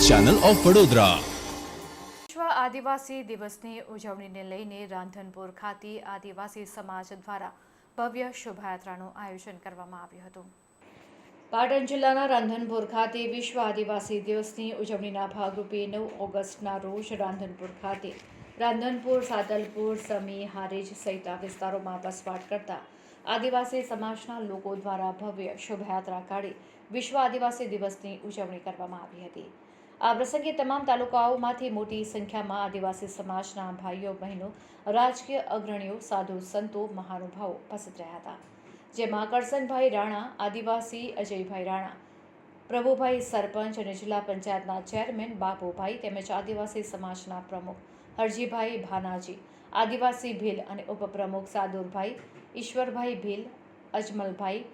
Channel of Vadodara. વિશ્વ આદિવાસી દિવસની ઉજવણીને લઈને રાંધનપુર ખાતે આદિવાસી સમાજ દ્વારા ભવ્ય શોભાયાત્રાનું આયોજન કરવામાં આવ્યું હતું। પાટણ જિલ્લાના રાંધનપુર ખાતે વિશ્વ આદિવાસી દિવસની ઉજવણીના ભાગરૂપે 9 ઓગસ્ટના રોજ રાંધનપુર ખાતે રાંધનપુર, સાતલપુર, સમી, હારીજ સહિતના વિસ્તારોમાં વસવાટ કરતા આદિવાસી સમાજના લોકો દ્વારા ભવ્ય શોભાયાત્રા કાઢી વિશ્વ આદિવાસી દિવસની ઉજવણી કરવામાં આવી હતી। આ પ્રસંગે તમામ તાલુકાઓમાંથી મોટી સંખ્યામાં આદિવાસી સમાજના ભાઈઓ બહેનો, રાજકીય અગ્રણીઓ, સાધુ સંતો, મહાનુભાવો ઉપસ્થિત રહ્યા હતા, જેમાં કરસનભાઈ રાણા, આદિવાસી અજયભાઈ રાણા, પ્રભુભાઈ સરપંચ અને જિલ્લા પંચાયતના ચેરમેન બાપુભાઈ તેમજ આદિવાસી સમાજના પ્રમુખ હરજીભાઈ ભાનાજી, આદિવાસી ભીલ અને ઉપપ્રમુખ સાદુરભાઈ, ઈશ્વરભાઈ ભીલ, અજમલભાઈ,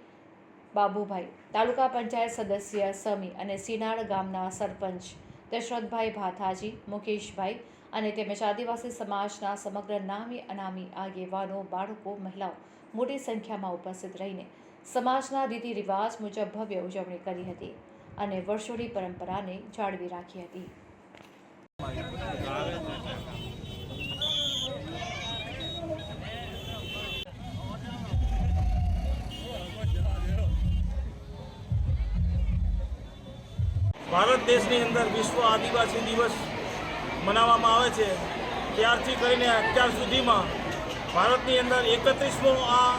બાબુભાઈ, તાલુકા પંચાયત સદસ્ય સમી અને સિનાળ ગામના સરપંચ દશરથભાઈ ભાથાજી, મુકેશભાઈ અને તેમજ આદિવાસી સમાજના સમગ્ર નામી અનામી આગેવાનો, બાળકો, મહિલાઓ મોટી સંખ્યામાં ઉપસ્થિત રહીને સમાજના રીતિ રિવાજ મુજબ ભવ્ય ઉજવણી કરી હતી અને વર્ષોની પરંપરાને જાળવી રાખી હતી। ભારત દેશની અંદર વિશ્વ આદિવાસી દિવસ મનાવવામાં આવે છે। ત્યારથી કરીને અત્યાર સુધીમાં ભારતની અંદર 31મો આ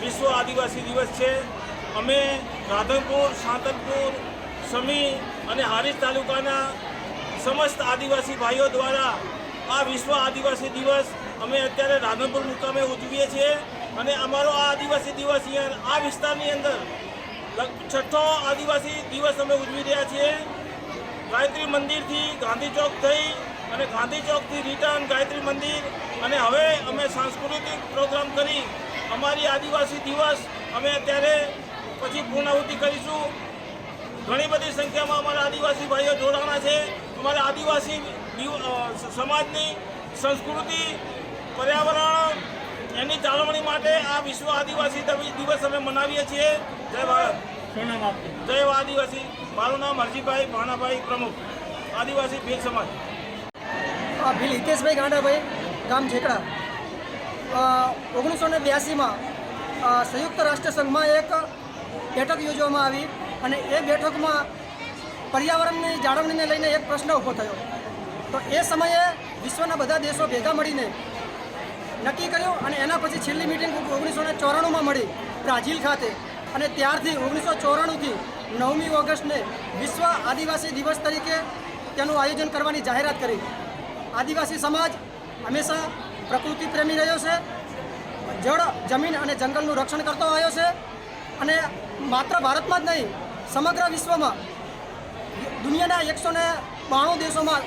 વિશ્વ આદિવાસી દિવસ છે। અમે રાધનપુર, સાતલપુર, સમી અને હારીજ તાલુકાના સમસ્ત આદિવાસી ભાઈઓ દ્વારા આ વિશ્વ આદિવાસી દિવસ અમે અત્યારે રાધનપુર મુકામે ઉજવીએ છીએ અને અમારો આ આદિવાસી દિવસ અહીંયા આ વિસ્તારની અંદર 6ઠ્ઠો આદિવાસી દિવસ અમે ઉજવી રહ્યા છીએ। ગાયત્રી મંદિરથી ગાંધી ચોક થઈ અને ગાંધી ચોકથી રિટર્ન ગાયત્રી મંદિર અને હવે અમે સાંસ્કૃતિક પ્રોગ્રામ કરી અમારી આદિવાસી દિવસ અમે અત્યારે પછી પૂર્ણાહુતિ કરીશું। ઘણી બધી સંખ્યામાં અમારા આદિવાસી ભાઈઓ જોડાણા છે। અમારા આદિવાસી સમાજની સંસ્કૃતિ, પર્યાવરણ એની જાળવણી માટે આ વિશ્વ આદિવાસી દિવસ અમે મનાવીએ છીએ। જય ભારત, જય આદિવાસી। મારું નામ હરજીભાઈ ભાનાભાઈ, પ્રમુખ આદિવાસી ભીલ સમાજ। ભીલ હિતેશભાઈ ગાંડાભાઈ, ગામ ઝેકડા। 1982માં સંયુક્ત રાષ્ટ્ર સંઘમાં એક બેઠક યોજવામાં આવી અને એ બેઠકમાં પર્યાવરણની જાળવણીને લઈને એક પ્રશ્ન ઊભો થયો। તો એ સમયે વિશ્વના બધા દેશો ભેગા મળીને નક્કી કર્યું અને એના પછી છેલ્લી મિટિંગ 1994માં મળી બ્રાઝિલ ખાતે અને ત્યારથી 1994થી 9મી ઓગસ્ટને વિશ્વ આદિવાસી દિવસ તરીકે તેનું આયોજન કરવાની જાહેરાત કરી। આદિવાસી સમાજ હંમેશા પ્રકૃતિ પ્રેમી રહ્યો છે, જળ, જમીન અને જંગલનું રક્ષણ કરતો આવ્યો છે અને માત્ર ભારતમાં જ નહીં, સમગ્ર વિશ્વમાં દુનિયાના 192 દેશોમાં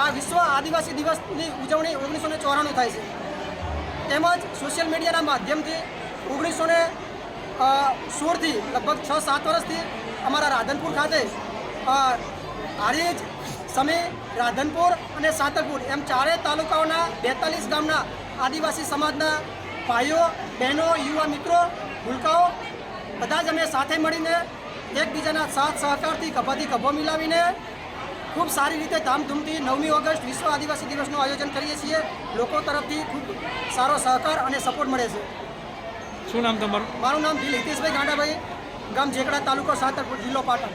આ વિશ્વ આદિવાસી દિવસની ઉજવણી 1994 થાય છે। તેમજ સોશિયલ મીડિયાના માધ્યમથી 1916થી લગભગ 6-7 વર્ષથી અમારા રાધનપુર ખાતે હારીજ, સમી, રાધનપુર અને સાતલપુર એમ 4 તાલુકાઓના 42 ગામના આદિવાસી સમાજના ભાઈઓ, બહેનો, યુવા મિત્રો, ભૂલકાઓ બધા જ અમે સાથે મળીને એકબીજાના સાથ સહકારથી ખભાથી ખભો મિલાવીને ખૂબ સારી રીતે ધામધૂમથી 9મી ઓગસ્ટ વિશ્વ આદિવાસી દિવસનું આયોજન કરીએ છીએ। લોકો તરફથી ખૂબ સારો સહકાર અને સપોર્ટ મળે છે। શું નામ તમારું? મારું નામ ભીલ હિતેશભાઈ ગાંડાભાઈ, ગામ ઝેકડા, તાલુકો સાતલપુર, જિલ્લો પાટણ।